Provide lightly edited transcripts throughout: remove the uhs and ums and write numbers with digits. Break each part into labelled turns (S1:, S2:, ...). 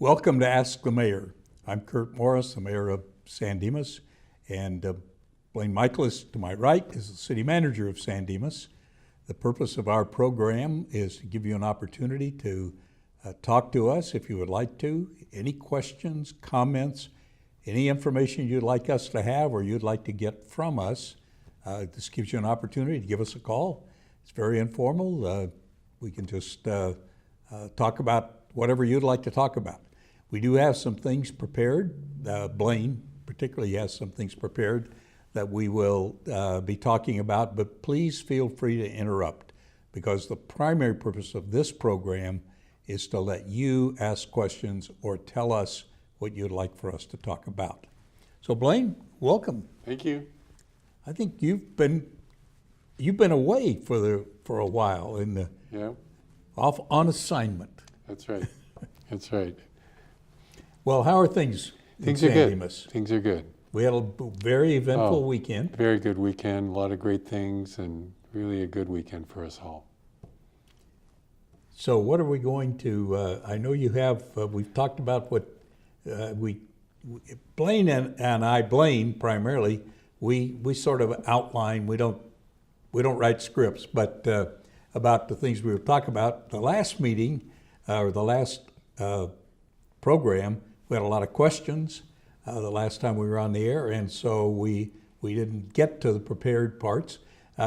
S1: Welcome to Ask the Mayor. I'm Curt Morris, the mayor of San Dimas, and Blaine Michaelis to my right is the city manager of San Dimas. The purpose of our program is to give you an opportunity to talk to us if you would like to. Any questions, comments, any information you'd like us to have or you'd like to get from us, this gives you an opportunity to give us a call. It's very informal. We can just talk about whatever you'd like to talk about. We do have some things prepared. Blaine particularly has some things prepared that we will be talking about, but please feel free to interrupt because the primary purpose of this program is to let you ask questions or tell us what you'd like for us to talk about. So Blaine, welcome.
S2: Thank you.
S1: I think you've been away for a while off on assignment.
S2: That's right. That's right.
S1: Well, how are things?
S2: Things
S1: in
S2: are
S1: San
S2: good.
S1: Dimas?
S2: Things are good.
S1: We had a very eventful weekend.
S2: Very good weekend. A lot of great things, and really a good weekend for us all.
S1: So, what are we going to? I know you have. We've talked about what Blaine and I, Blaine primarily. We sort of outline. We don't write scripts, but about the things we were talking about. The last meeting or the last program, we had a lot of questions the last time we were on the air, and so we didn't get to the prepared parts.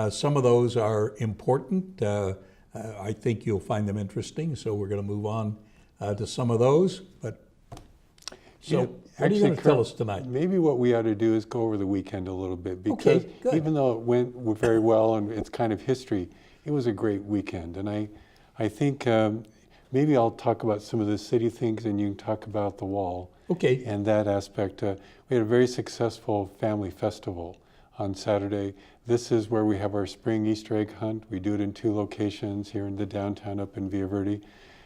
S1: Some of those are important. I think you'll find them interesting, so we're going to move on to some of those. But so, what are you going to tell us tonight?
S2: Maybe what we ought to do is go over the weekend a little bit, because even though it went very well and it's kind of history, it was a great weekend. And I think maybe I'll talk about some of the city things and you can talk about the wall.
S1: Okay.
S2: And that aspect. We had a very successful family festival on Saturday. This is where we have our spring Easter egg hunt. We do it in 2 locations here in the downtown up in Villa Verde.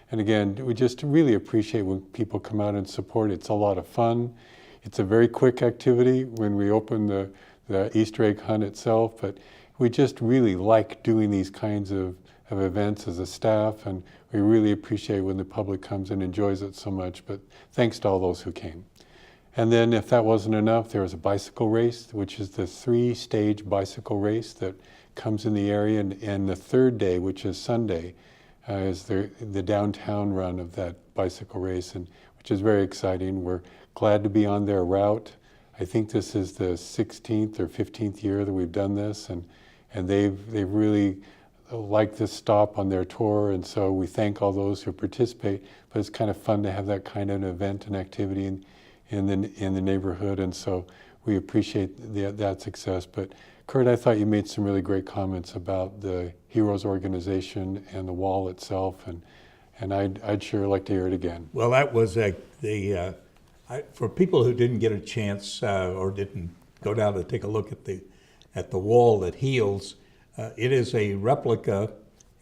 S2: And again, we just really appreciate when people come out and support. It's a lot of fun. It's a very quick activity when we open the Easter egg hunt itself, but we just really like doing these kinds of events as a staff, and we really appreciate when the public comes and enjoys it so much, but thanks to all those who came. And then if that wasn't enough, there was a bicycle race, which is the 3-stage bicycle race that comes in the area, and the third day, which is Sunday, is the downtown run of that bicycle race, and which is very exciting. We're glad to be on their route. I think this is the 16th or 15th year that we've done this, and they've really liked this stop on their tour, and so we thank all those who participate. But it's kind of fun to have that kind of an event and activity in the neighborhood, and so we appreciate that success. But Curt, I thought you made some really great comments about the Heroes organization and the wall itself, and I'd sure like to hear it again.
S1: Well, that was for people who didn't get a chance or didn't go down to take a look at the wall that heals. It is a replica,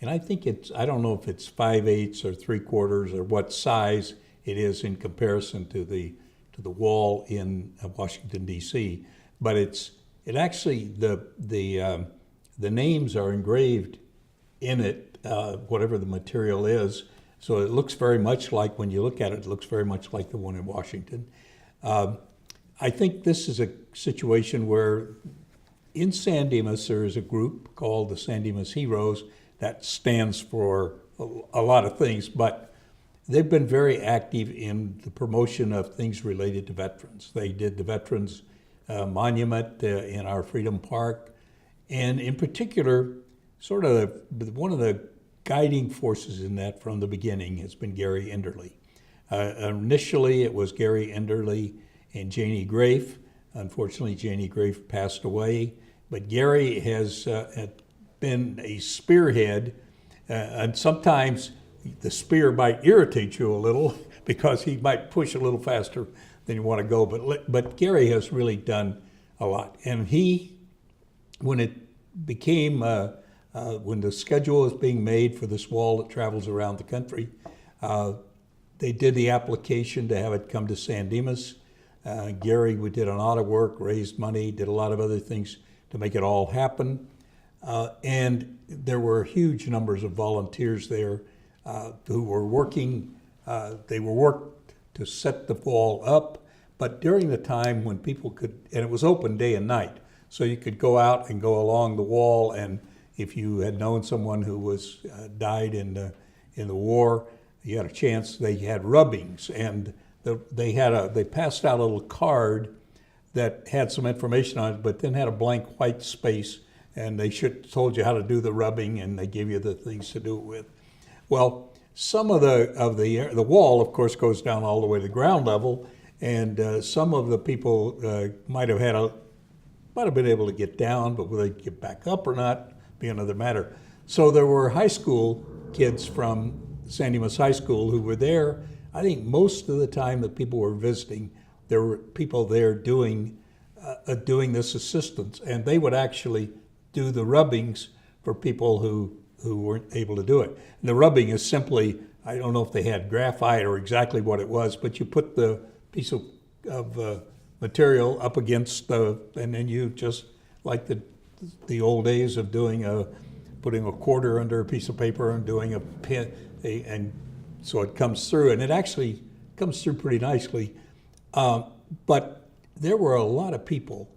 S1: and I think I don't know if it's 5/8 or 3/4 or what size it is in comparison to the wall in Washington D.C. But it actually the names are engraved in it, whatever the material is. So it looks very much like, when you look at it, it looks very much like the one in Washington. I think this is a situation where in San Dimas there is a group called the San Dimas Heroes that stands for a lot of things, but they've been very active in the promotion of things related to veterans. They did the Veterans Monument in our Freedom Park, and in particular, sort of one of the guiding forces in that from the beginning has been Gary Enderle. Initially, it was Gary Enderle and Janie Grafe. Unfortunately, Janie Grafe passed away, but Gary has been a spearhead, and sometimes the spear might irritate you a little because he might push a little faster than you want to go. But Gary has really done a lot, and when it became when the schedule was being made for this wall that travels around the country, they did the application to have it come to San Dimas. Gary, we did a lot of work, raised money, did a lot of other things to make it all happen. And there were huge numbers of volunteers there who were working. They were worked to set the wall up. But during the time when people could, and it was open day and night, so you could go out and go along the wall, and if you had known someone who was died in the war, you had a chance. They had rubbings, and they passed out a little card that had some information on it, but then had a blank white space, and they told you how to do the rubbing, and they gave you the things to do it with. Well, some of the wall, of course, goes down all the way to ground level, and some of the people might have been able to get down, but whether they get back up or not be another matter. So there were high school kids from San Dimas High School who were there. I think most of the time that people were visiting, there were people there doing this assistance, and they would actually do the rubbings for people who weren't able to do it. And the rubbing is simply, I don't know if they had graphite or exactly what it was, but you put the piece of material up against and then you just, like the old days of putting a quarter under a piece of paper and doing a pin, and so it comes through, and it actually comes through pretty nicely. But there were a lot of people.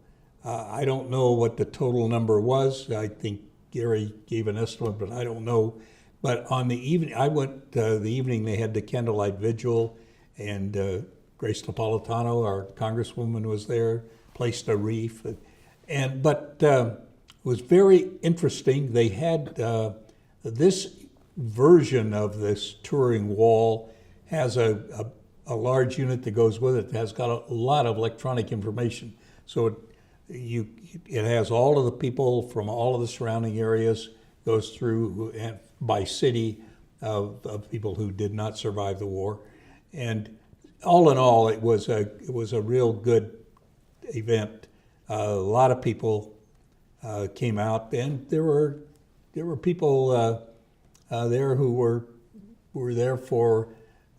S1: I don't know what the total number was. I think Gary gave an estimate, but I don't know. But on the evening, I went the evening they had the candlelight vigil, and Grace Napolitano, our congresswoman, was there, placed a wreath. But it was very interesting. They had this version of this touring wall has a large unit that goes with it. It has got a lot of electronic information. So it has all of the people from all of the surrounding areas, goes through and by city of people who did not survive the war. And all in all, it was a real good event. A lot of people came out, and there were people there who were there for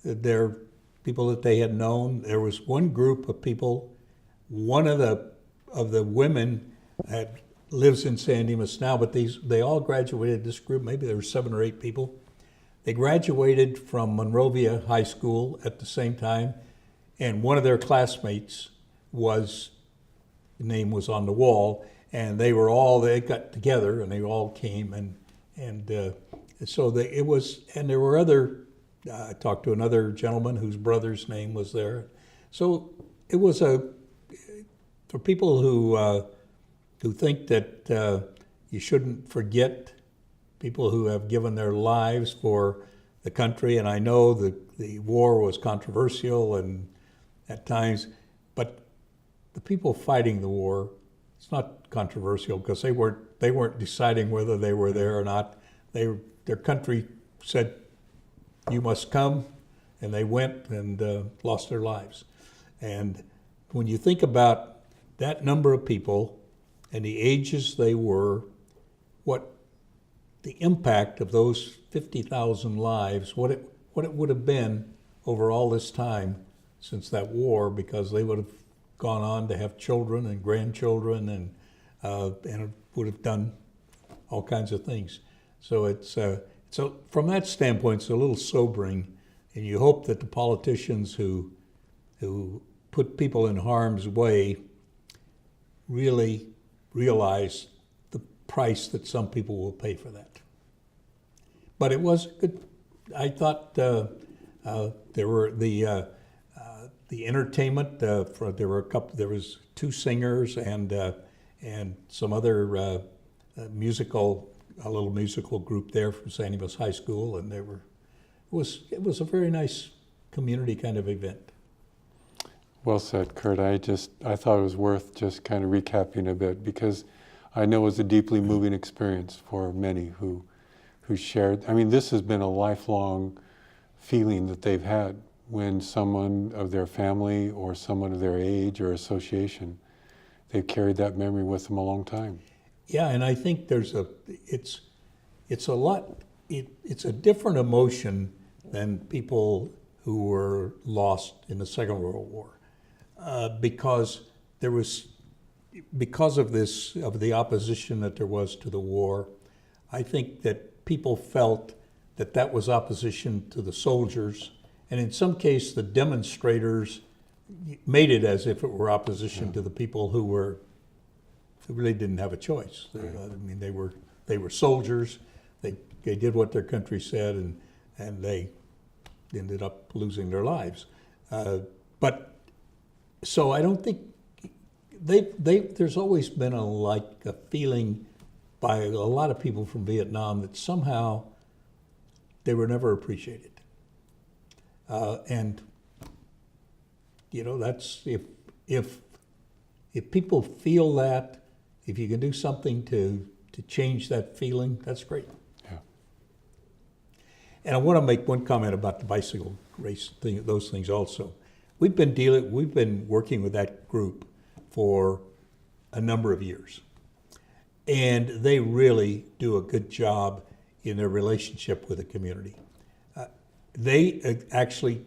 S1: their people that they had known. There was one group of people. One of the women lives in San Dimas now, but they all graduated. This group, maybe there were 7 or 8 people. They graduated from Monrovia High School at the same time, and one of their classmates name was on the wall, and they got together and they all came, and so it was, and there were other, I talked to another gentleman whose brother's name was there. So it was for people who think that you shouldn't forget people who have given their lives for the country, and I know the war was controversial and at times, but the people fighting the war, it's not controversial because they weren't deciding whether they were there or not. Their country said, "You must come," and they went and lost their lives. And when you think about that number of people and the ages they were, what the impact of those 50,000 lives, what it would have been over all this time since that war, because they would have gone on to have children and grandchildren and would have done all kinds of things. So so from that standpoint, it's a little sobering, and you hope that the politicians who put people in harm's way really realize the price that some people will pay for that. But it was good. I thought there were the entertainment. There was 2 singers and some other a little musical group there from San Dimas High School, and it was a very nice community kind of event.
S2: Well said, Curt. I thought it was worth just kind of recapping a bit, because I know it was a deeply moving experience for many who shared. I mean, this has been a lifelong feeling that they've had when someone of their family or someone of their age or association, they've carried that memory with them a long time.
S1: Yeah, and I think it's a different emotion than people who were lost in the Second World War, because of the opposition that there was to the war. I think that people felt that was opposition to the soldiers, And in some case, the demonstrators made it as if it were opposition to the people who really didn't have a choice. I mean, they were soldiers. They did what their country said, and they ended up losing their lives. But so I don't think there's always been a feeling by a lot of people from Vietnam that somehow they were never appreciated. And you know, that's if people feel that, if you can do something to change that feeling, that's great.
S2: Yeah.
S1: And I want to make one comment about the bicycle race thing, those things also. We've been working with that group for a number of years. And they really do a good job in their relationship with the community. They actually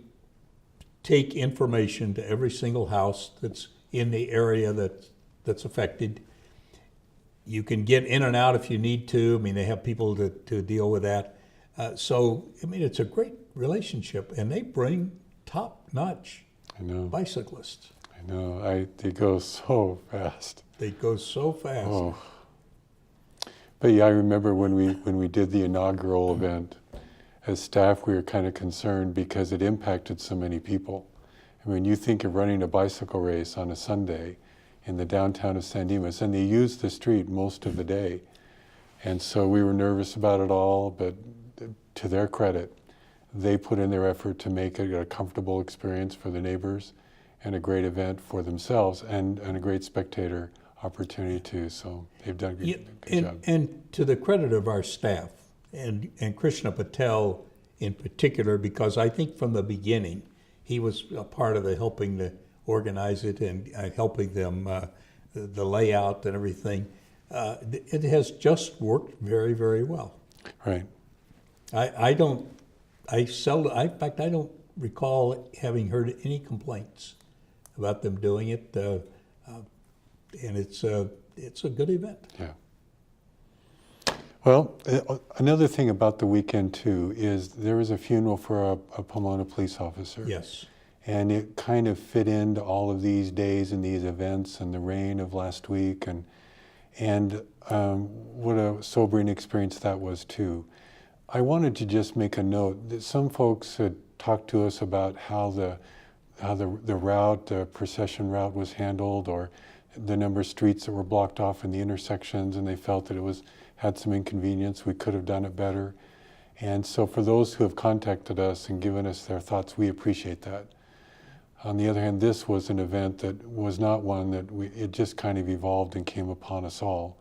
S1: take information to every single house that's in the area that's affected. You can get in and out if you need to. I mean, they have people to deal with that. So, I mean, it's a great relationship, and they bring top-notch bicyclists.
S2: I know. They go so fast.
S1: They go so fast.
S2: Oh. But yeah, I remember when we did the inaugural event, as staff, we were kind of concerned because it impacted so many people. I mean, you think of running a bicycle race on a Sunday in the downtown of San Dimas, and they use the street most of the day. And so we were nervous about it all, but to their credit, they put in their effort to make it a comfortable experience for the neighbors and a great event for themselves and a great spectator opportunity too. So they've done a good job.
S1: And to the credit of our staff, and Krishna Patel in particular, because I think from the beginning, he was a part of helping to organize it and helping them, the layout and everything. It has just worked very, very well.
S2: Right.
S1: In fact, I don't recall having heard any complaints about them doing it, and it's a good event.
S2: Yeah. Well, another thing about the weekend too is there was a funeral for a Pomona police officer.
S1: Yes.
S2: And it kind of fit into all of these days and these events and the rain of last week, and what a sobering experience that was too. I wanted to just make a note that some folks had talked to us about how the route, the procession route was handled, or the number of streets that were blocked off in the intersections, and they felt that it had some inconvenience. We could have done it better. And so for those who have contacted us and given us their thoughts, we appreciate that. On the other hand, this was an event that was not one that it just kind of evolved and came upon us all.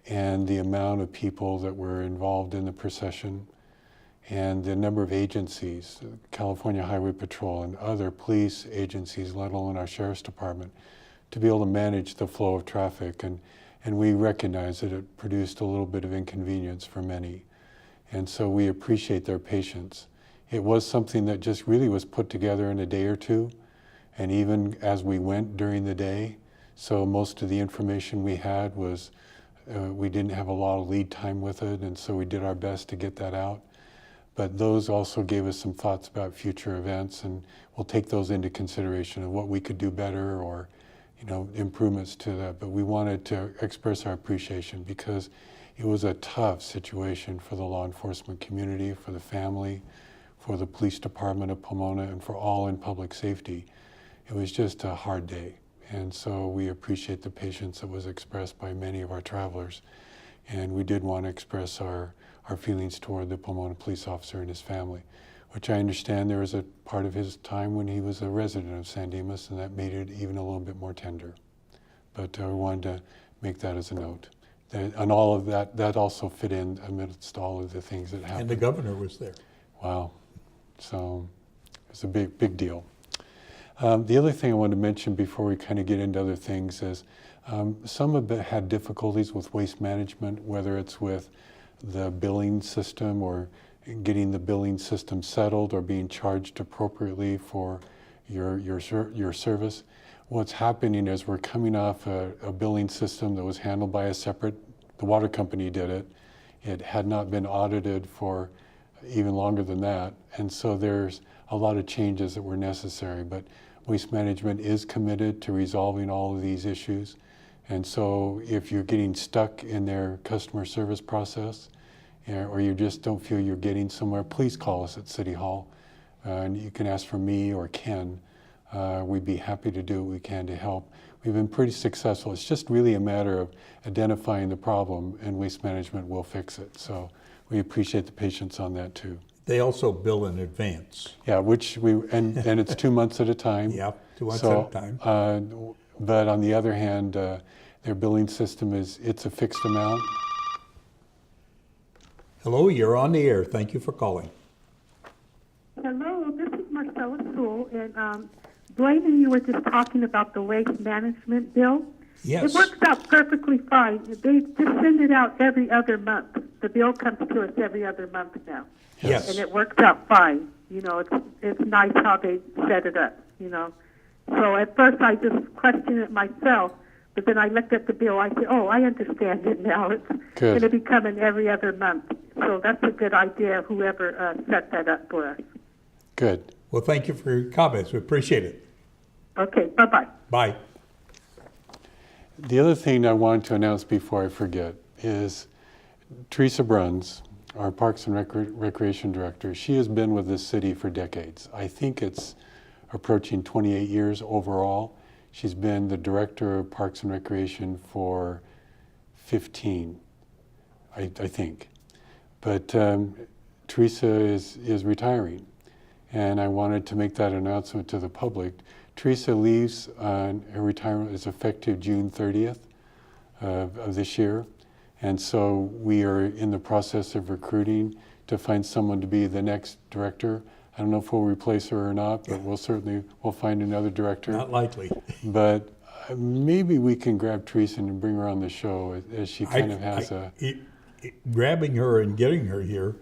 S2: And the amount of people that were involved in the procession and the number of agencies, California Highway Patrol and other police agencies, let alone our Sheriff's Department, to be able to manage the flow of traffic. And we recognize that it produced a little bit of inconvenience for many. And so we appreciate their patience. It was something that just really was put together in a day or two, and even as we went during the day. So most of the information we had was, we didn't have a lot of lead time with it, and so we did our best to get that out. But those also gave us some thoughts about future events, and we'll take those into consideration of what we could do better, or improvements to that. But we wanted to express our appreciation because it was a tough situation for the law enforcement community, for the family, for the police department of Pomona, and for all in public safety. It was just a hard day. And so we appreciate the patience that was expressed by many of our travelers. And we did want to express our feelings toward the Pomona police officer and his family, which I understand there was a part of his time when he was a resident of San Dimas, and that made it even a little bit more tender. But we wanted to make that as a note. And all of that also fit in amidst all of the things that happened.
S1: And the governor was there.
S2: Wow. So it's a big deal. The other thing I wanted to mention before we kind of get into other things is some have had difficulties with waste management, whether it's with the billing system or getting the billing system settled or being charged appropriately for your service. What's happening is we're coming off a billing system that was handled by the water company did it. It had not been audited for even longer than that. And so there's a lot of changes that were necessary. But Waste Management is committed to resolving all of these issues. And so if you're getting stuck in their customer service process, or you just don't feel you're getting somewhere, please call us at City Hall. And you can ask for me or Ken. We'd be happy to do what we can to help. We've been pretty successful. It's just really a matter of identifying the problem, and Waste Management will fix it. So we appreciate the patience on that too.
S1: They also bill in advance.
S2: Yeah, and it's 2 months at a time.
S1: Yeah, 2 months at a time.
S2: But on the other hand, their billing system it's a fixed amount.
S1: Hello, you're on the air. Thank you for calling.
S3: Hello, this is Marcella Sewell, and Blaine and you were just talking about the waste management bill.
S1: Yes.
S3: It works out perfectly fine. They just send it out every other month. The bill comes to us every other month now.
S1: Yes.
S3: And it works out fine. You know, it's nice how they set it up, you know. So at first I just questioned it myself, but then I looked at the bill. I said, oh, I understand it now. It's going to be coming every other month. So that's a good idea, whoever set that up for us.
S2: Good.
S1: Well, thank you for your comments. We appreciate it.
S3: Okay, bye-bye.
S1: Bye.
S2: The other thing I wanted to announce before I forget is Teresa Bruns, our Parks and Recreation Director. She has been with this city for decades. I think it's approaching 28 years overall. She's been the Director of Parks and Recreation for 15, I think. But Teresa is retiring, and I wanted to make that announcement to the public. Teresa leaves on her retirement is effective June 30th of this year. And so we are in the process of recruiting to find someone to be the next director. I don't know if we'll replace her or not, but we'll find another director.
S1: Not likely.
S2: But maybe we can grab Teresa and bring her on the show as she kind of has
S1: grabbing her and getting her here,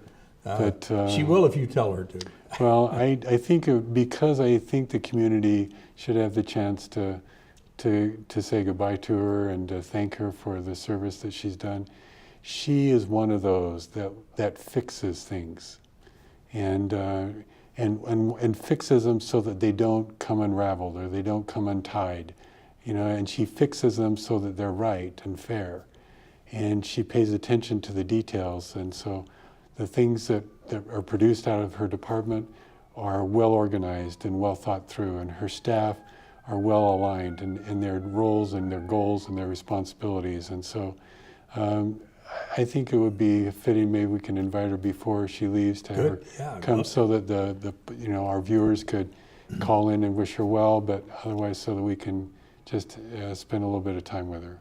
S1: she will if you tell her to.
S2: Well, I think because I think the community should have the chance to say goodbye to her and to thank her for the service that she's done. She is one of those that fixes things, and fixes them so that they don't come unraveled or they don't come untied, you know. And she fixes them so that they're right and fair, and she pays attention to the details. And so, the things that are produced out of her department are well organized and well thought through, and her staff are well aligned in their roles and their goals and their responsibilities. And so I think it would be fitting, maybe we can invite her before she leaves to have her come, so that our viewers could call in and wish her well, but otherwise so that we can just spend a little bit of time with her.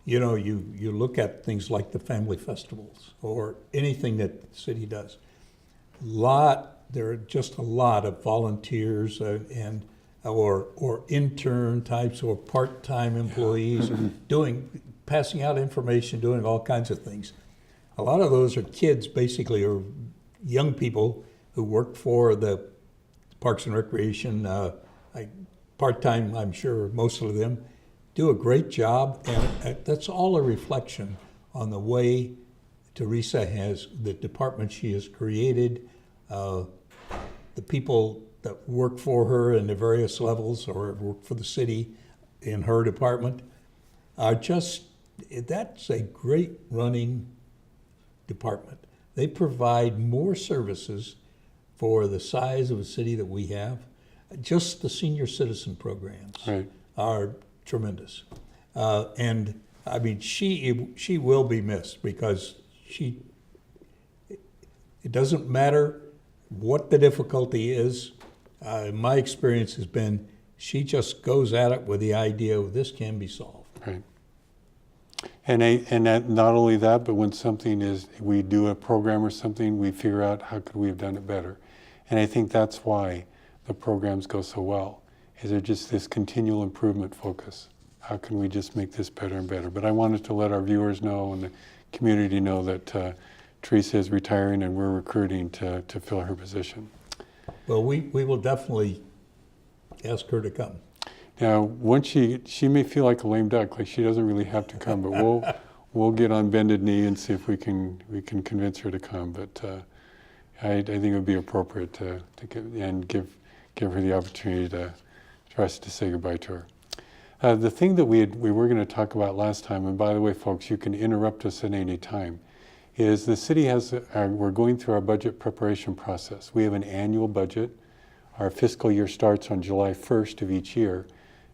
S1: You know, you look at things like the family festivals or anything that the city does. There are just a lot of volunteers or intern types or part-time employees passing out information, doing all kinds of things. A lot of those are kids, basically, or young people who work for the Parks and Recreation. Part-time, I'm sure most of them do a great job, and that's all a reflection on the way Teresa has, the department she has created, the people that work for her in the various levels or work for the city in her department are that's a great running department. They provide more services for the size of a city that we have. Just the senior citizen programs are tremendous. And I mean, she will be missed because it doesn't matter what the difficulty is. My experience has been she just goes at it with the idea of this can be solved.
S2: Right. And not only that, but when we do a program or something, we figure out how could we have done it better. And I think that's why the programs go so well, is they're just this continual improvement focus. How can we just make this better and better? But I wanted to let our viewers know and the community know that Teresa is retiring and we're recruiting to fill her position.
S1: Well, we will definitely ask her to come.
S2: Now, once she may feel like a lame duck, like she doesn't really have to come, but we'll get on bended knee and see if we can convince her to come. But I think it would be appropriate to give her the opportunity for us to say goodbye to her. The thing that we were going to talk about last time, and by the way, folks, you can interrupt us at any time, is the city has, we're going through our budget preparation process. We have an annual budget. Our fiscal year starts on July 1st of each year,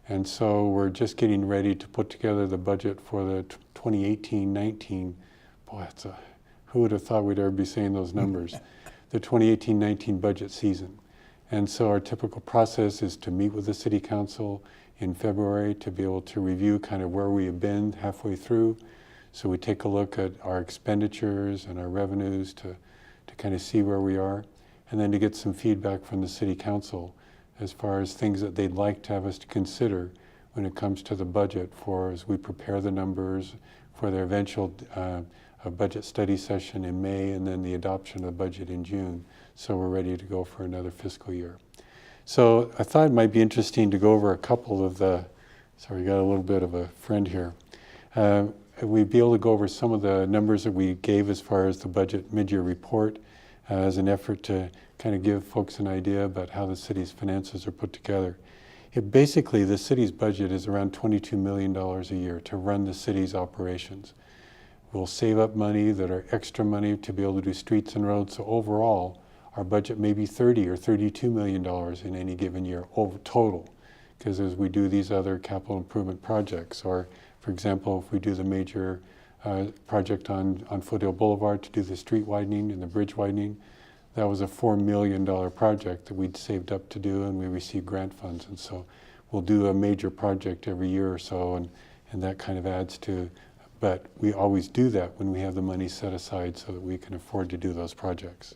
S2: and so we're just getting ready to put together the budget for the 2018-19. Boy, who would have thought we'd ever be saying those numbers? The 2018-19 budget season. And so our typical process is to meet with the City Council in February to be able to review kind of where we have been halfway through. So we take a look at our expenditures and our revenues to kind of see where we are, and then to get some feedback from the City Council as far as things that they'd like to have us to consider when it comes to the budget for as we prepare the numbers for their eventual budget study session in May, and then the adoption of the budget in June. So we're ready to go for another fiscal year. So I thought it might be interesting to go over a couple of the, sorry, we got a little bit of a friend here. We'd be able to go over some of the numbers that we gave as far as the budget mid-year report as an effort to kind of give folks an idea about how the city's finances are put together. Basically, the city's budget is around $22 million a year to run the city's operations. We'll save up money that are extra money to be able to do streets and roads. So overall, our budget may be $30 or $32 million in any given year over total, because as we do these other capital improvement projects, or for example, if we do the major project on Foothill Boulevard to do the street widening and the bridge widening, that was a $4 million project that we'd saved up to do, and we received grant funds. And so we'll do a major project every year or so, and that kind of adds to, but we always do that when we have the money set aside so that we can afford to do those projects.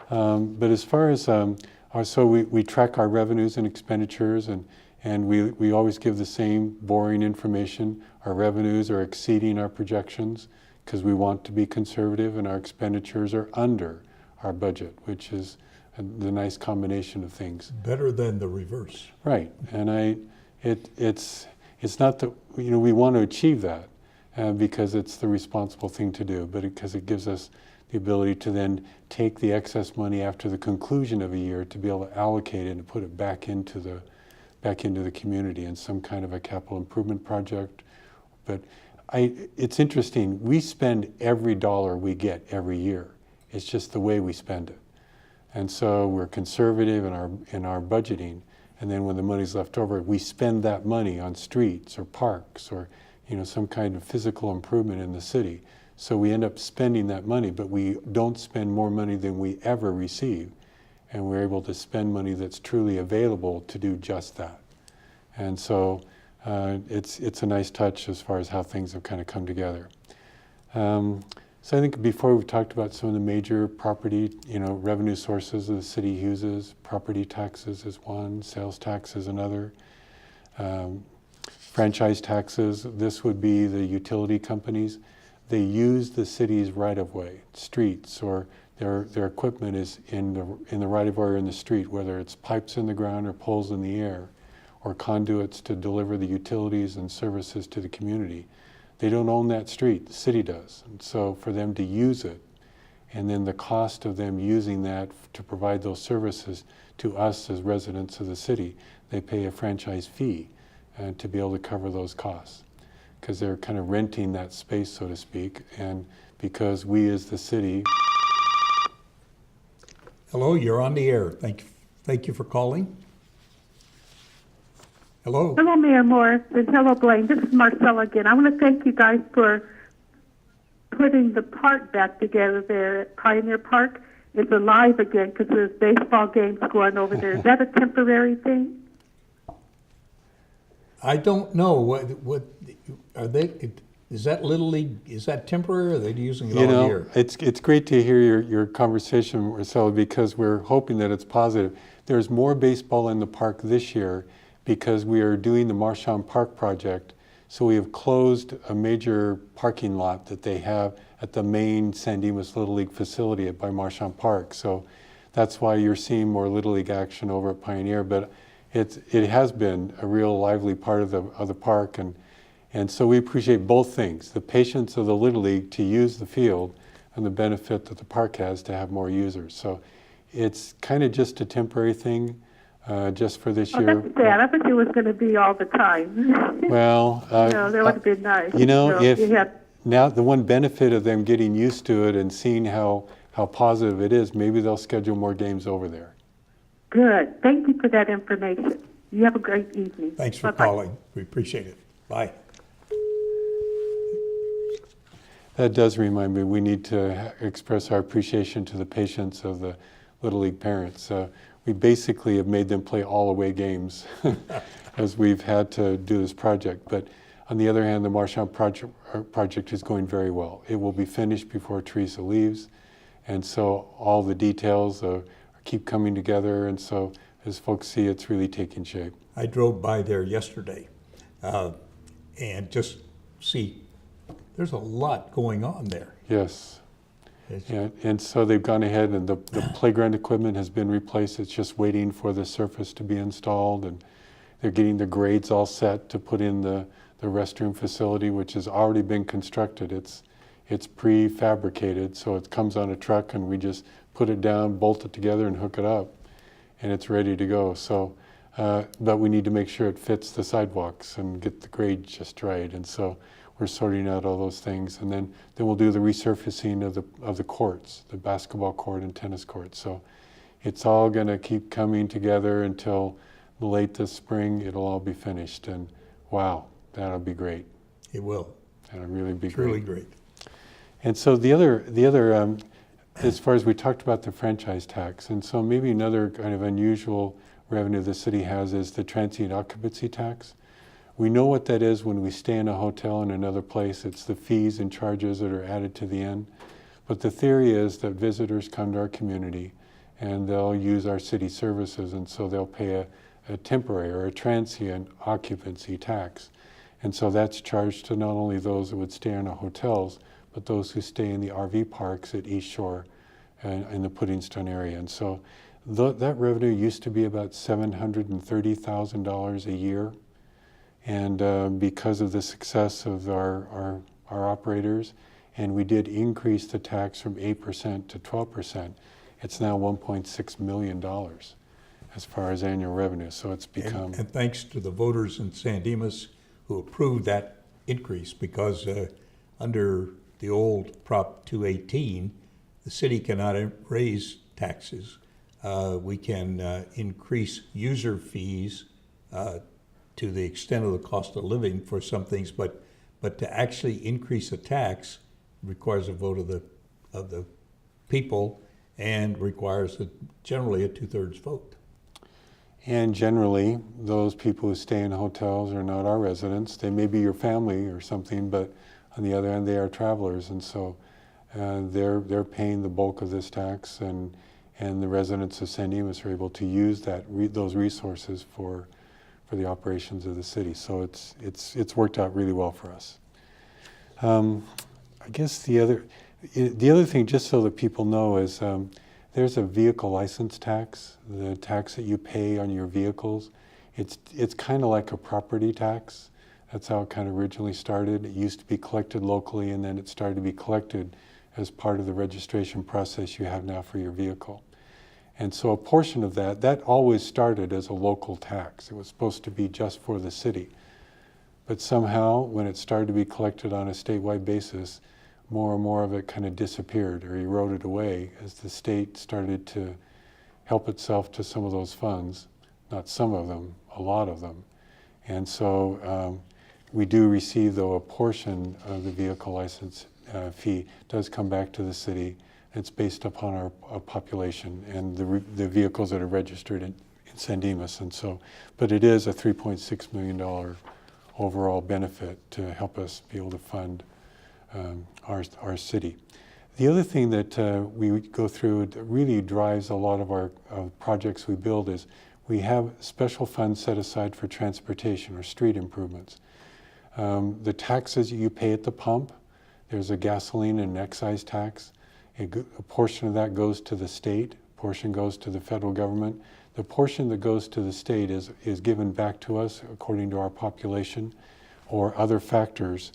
S2: But as far as, so we track our revenues and expenditures, and we always give the same boring information. Our revenues are exceeding our projections because we want to be conservative, and our expenditures are under our budget, which is the nice combination of things.
S1: Better than the reverse.
S2: Right, and it's not that, you know, we want to achieve that because it's the responsible thing to do, but because it gives us the ability to then take the excess money after the conclusion of a year to be able to allocate it and put it back into the community in some kind of a capital improvement project. But it's interesting, we spend every dollar we get every year. It's just the way we spend it. And so we're conservative in our budgeting, and then when the money's left over, we spend that money on streets or parks or, you know, some kind of physical improvement in the city. So we end up spending that money, but we don't spend more money than we ever receive. And we're able to spend money that's truly available to do just that. And so it's a nice touch as far as how things have kind of come together. So I think before we've talked about some of the major property, you know, revenue sources the city uses. Property taxes is one, sales tax is another. Franchise taxes, this would be the utility companies. They use the city's right-of-way, streets, or their equipment is in the right-of-way or in the street, whether it's pipes in the ground or poles in the air, or conduits to deliver the utilities and services to the community. They don't own that street, the city does. And so for them to use it, and then the cost of them using that to provide those services to us as residents of the city, they pay a franchise fee to be able to cover those costs, because they're kind of renting that space, so to speak, and because we as the city...
S1: Hello, you're on the air. Thank you for calling. Hello.
S3: Hello, Mayor Morris, and hello, Blaine. This is Marcella again. I want to thank you guys for putting the park back together there at Pioneer Park. It's alive again because there's baseball games going over there. Is that a temporary thing?
S1: I don't know. What are they? Is that Little League? Is that temporary, or are they using it all year?
S2: It's great to hear your conversation, Marcella, because we're hoping that it's positive. There's more baseball in the park this year because we are doing the Marchand Park project. So we have closed a major parking lot that they have at the main San Dimas Little League facility by Marchand Park. So that's why you're seeing more Little League action over at Pioneer. But it has been a real lively part of the park, and so we appreciate both things: the patience of the Little League to use the field and the benefit that the park has to have more users. So it's kind of just a temporary thing, just for this
S3: Oh,
S2: year.
S3: that's sad. I thought it was going to be all the time.
S2: Well,
S3: that would have been nice.
S2: you know,
S3: So
S2: if
S3: you have,
S2: now the one benefit of them getting used to it and seeing how positive it is, maybe they'll schedule more games over there.
S3: good. Thank you for that information. You have a great evening.
S1: Thanks for
S3: Bye-bye.
S1: calling. We appreciate it. Bye.
S2: That does remind me, we need to express our appreciation to the patience of the Little League parents. We basically have made them play all away games as we've had to do this project. But on the other hand, the Marchand project is going very well. It will be finished before Teresa leaves. And so all the details keep coming together. And so as folks see, it's really taking shape.
S1: I drove by there yesterday and just see there's a lot going on there.
S2: Yes.
S1: It's-
S2: And so they've gone ahead and the playground equipment has been replaced. It's just waiting for the surface to be installed, and they're getting the grades all set to put in the restroom facility, which has already been constructed. It's prefabricated, so it comes on a truck and we just put it down, bolt it together and hook it up, and it's ready to go. So, but we need to make sure it fits the sidewalks and get the grade just right. And so we're sorting out all those things, and then we'll do the resurfacing of the courts, the basketball court and tennis court. So it's all going to keep coming together until late this spring. It'll all be finished, and wow, that'll be great.
S1: It will.
S2: That'll really be
S1: Truly
S2: great.
S1: great.
S2: And so the other, as far as we talked about the franchise tax, and so maybe another kind of unusual revenue the city has is the transient occupancy tax. We know what that is when we stay in a hotel in another place. It's the fees and charges that are added to the end. But the theory is that visitors come to our community and they'll use our city services, and so they'll pay a temporary or a transient occupancy tax. And so that's charged to not only those that would stay in our hotels, but those who stay in the RV parks at East Shore and in the Puddingstone area. And so that revenue used to be about $730,000 a year. And because of the success of our operators, and we did increase the tax from 8% to 12%, it's now $1.6 million as far as annual revenue. So it's become...
S1: And thanks to the voters in San Dimas who approved that increase, because under the old Prop 218, the city cannot raise taxes. We can increase user fees to the extent of the cost of living for some things, but to actually increase a tax requires a vote of the people and requires generally a 2/3 vote.
S2: And generally, those people who stay in hotels are not our residents. They may be your family or something, but on the other hand, they are travelers, and so they're paying the bulk of this tax, and the residents of San Dimas are able to use those resources for the operations of the city. So it's worked out really well for us. I guess the other thing, just so that people know, is there's a vehicle license tax, the tax that you pay on your vehicles. It's kind of like a property tax. That's how it kind of originally started. It used to be collected locally, and then it started to be collected as part of the registration process you have now for your vehicle. And so a portion of that always started as a local tax. It was supposed to be just for the city. But somehow, when it started to be collected on a statewide basis, more and more of it kind of disappeared or eroded away as the state started to help itself to some of those funds. Not some of them, a lot of them. And so we do receive, though, a portion of the vehicle license fee does come back to the city. It's based upon our population and the vehicles that are registered in San Dimas. And so, but it is a $3.6 million overall benefit to help us be able to fund our city. The other thing that we go through that really drives a lot of our projects we build is we have special funds set aside for transportation or street improvements. The taxes you pay at the pump, there's a gasoline and an excise tax. A portion of that goes to the state, a portion goes to the federal government. The portion that goes to the state is given back to us according to our population or other factors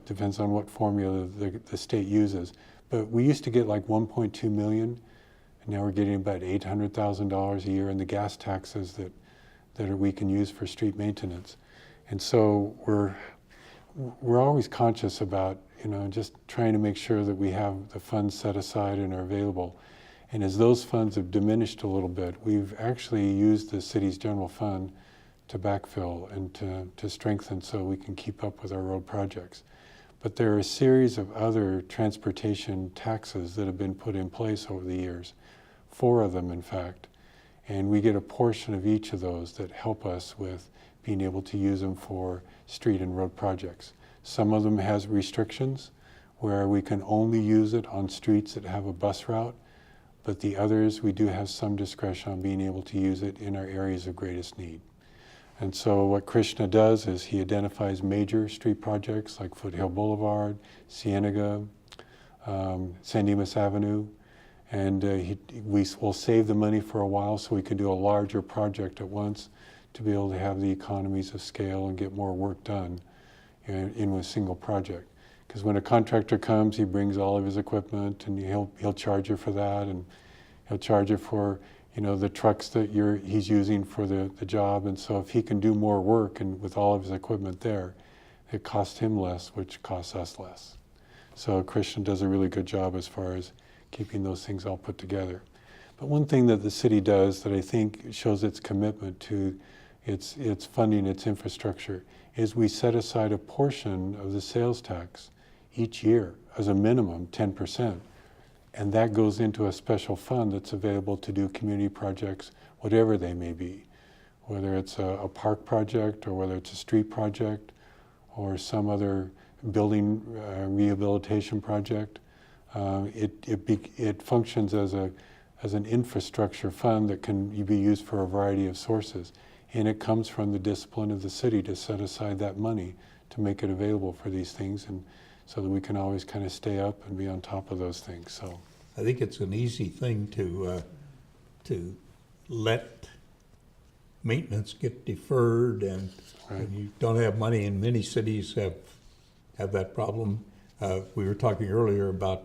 S2: Depends on what formula the state uses. But we used to get like 1.2 million, and now we're getting about $800,000 a year in the gas taxes that we can use for street maintenance. And so we're always conscious about, just trying to make sure that we have the funds set aside and are available. And as those funds have diminished a little bit, we've actually used the city's general fund to backfill and to strengthen so we can keep up with our road projects. But there are a series of other transportation taxes that have been put in place over the years, 4 of them in fact, and we get a portion of each of those that help us with being able to use them for street and road projects. Some of them has restrictions where we can only use it on streets that have a bus route, but the others we do have some discretion on being able to use it in our areas of greatest need. And so what Krishna does is he identifies major street projects like Foothill Boulevard, Cienega, San Dimas Avenue, and we will save the money for a while so we can do a larger project at once to be able to have the economies of scale and get more work done in a single project. Because when a contractor comes, he brings all of his equipment and he'll charge you for that, and he'll charge you for the trucks that he's using for the job. And so if he can do more work and with all of his equipment there, it costs him less, which costs us less. So Christian does a really good job as far as keeping those things all put together. But one thing that the city does that I think shows its commitment to its funding, its infrastructure, is we set aside a portion of the sales tax each year as a minimum, 10%. And that goes into a special fund that's available to do community projects, whatever they may be, whether it's a park project or whether it's a street project or some other building rehabilitation project. It functions as an infrastructure fund that can be used for a variety of sources. And it comes from the discipline of the city to set aside that money to make it available for these things, and so that we can always kind of stay up and be on top of those things. So
S1: I think it's an easy thing to let maintenance get deferred, and
S2: Right.
S1: when you don't have money, and many cities have that problem. We were talking earlier about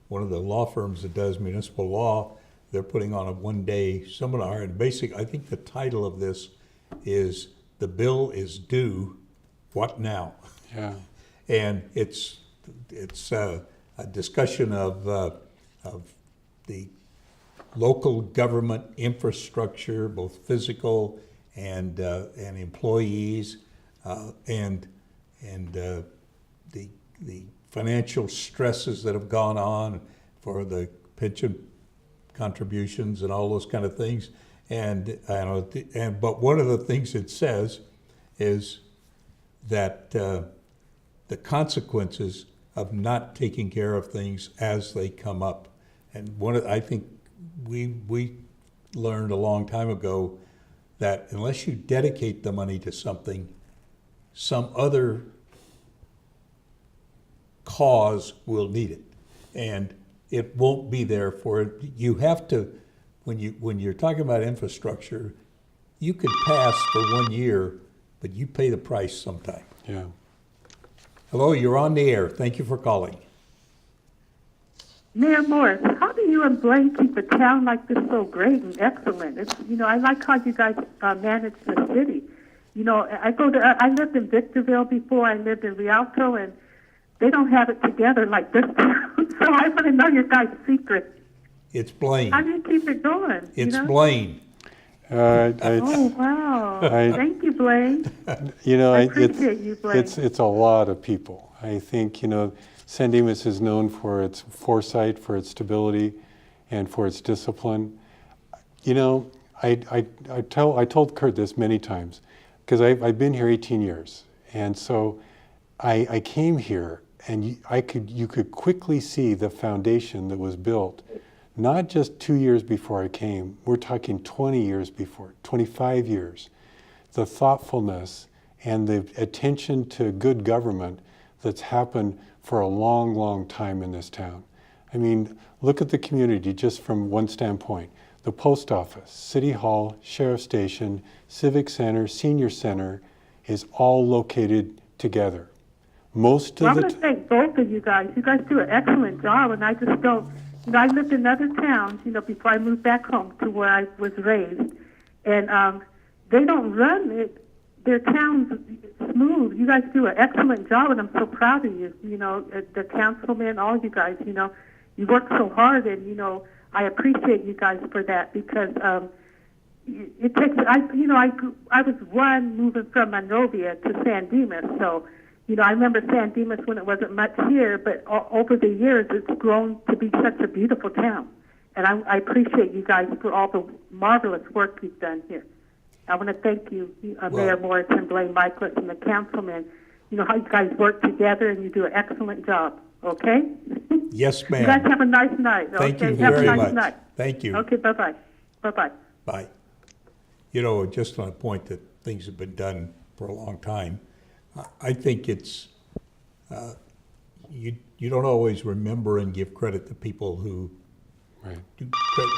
S1: one of the law firms that does municipal law. They're putting on a one-day seminar, and I think the title of this is "The Bill is Due, What Now?"
S2: yeah,
S1: And it's a discussion of the local government infrastructure, both physical and employees, and the financial stresses that have gone on for the pension contributions and all those kind of things. But one of the things it says is that the consequences of not taking care of things as they come up. And I think we learned a long time ago that unless you dedicate the money to something, some other cause will need it, and it won't be there for it. You have to, when you're talking about infrastructure, you could pass for 1 year, but you pay the price sometime.
S2: yeah.
S3: Hello, you're on the air. Thank you for calling.
S4: Mayor Morris, how do you and Blaine keep a town like this so great and excellent? It's, I like how you guys manage the city. I lived in Victorville before. I lived in Rialto, and they don't have it together like this town. So I want to know your guys' secret.
S1: It's Blaine.
S4: How do you keep it going?
S1: It's Blaine.
S4: Oh, wow. Thank you, Blaine. I appreciate you, Blaine.
S2: It's a lot of people. I think, San Dimas is known for its foresight, for its stability, and for its discipline. I told Curt this many times, because I've been here 18 years. And so I came here, and you could quickly see the foundation that was built, not just 2 years before I came. We're talking 20 years before, 25 years. The thoughtfulness and the attention to good government that's happened for a long, long time in this town. I mean, look at the community just from one standpoint. The post office, city hall, sheriff's station, civic center, senior center is all located together. Most
S3: Well,
S2: of
S3: I
S2: the
S3: want to thank both of you guys. You guys do an excellent job, and I just don't. You know, I lived in other towns, you know, before I moved back home to where I was raised, and they don't run it. Their towns smooth. You guys do an excellent job, and I'm so proud of you. You know, the councilmen, all you guys. You know, you work so hard, and you know, I appreciate you guys for that because it takes. I was one moving from Monrovia to San Dimas, so. You know, I remember San Dimas when it wasn't much here, but over the years, it's grown to be such a beautiful town. And I appreciate you guys for all the marvelous work you've done here. I want to thank you, Mayor Morrison, Blaine, Michaelis, and the councilmen. You know how you guys work together, and you do an excellent job. Okay?
S1: Yes, ma'am.
S3: You guys have a nice night.
S1: Thank
S3: okay?
S1: you
S3: Have
S1: very
S3: a nice
S1: much.
S3: night.
S1: Thank you.
S3: Okay, bye-bye. Bye-bye.
S1: Bye. You know, just on a point that things have been done for a long time, I think it's, you don't always remember and give credit to people who
S2: right.
S1: do credit.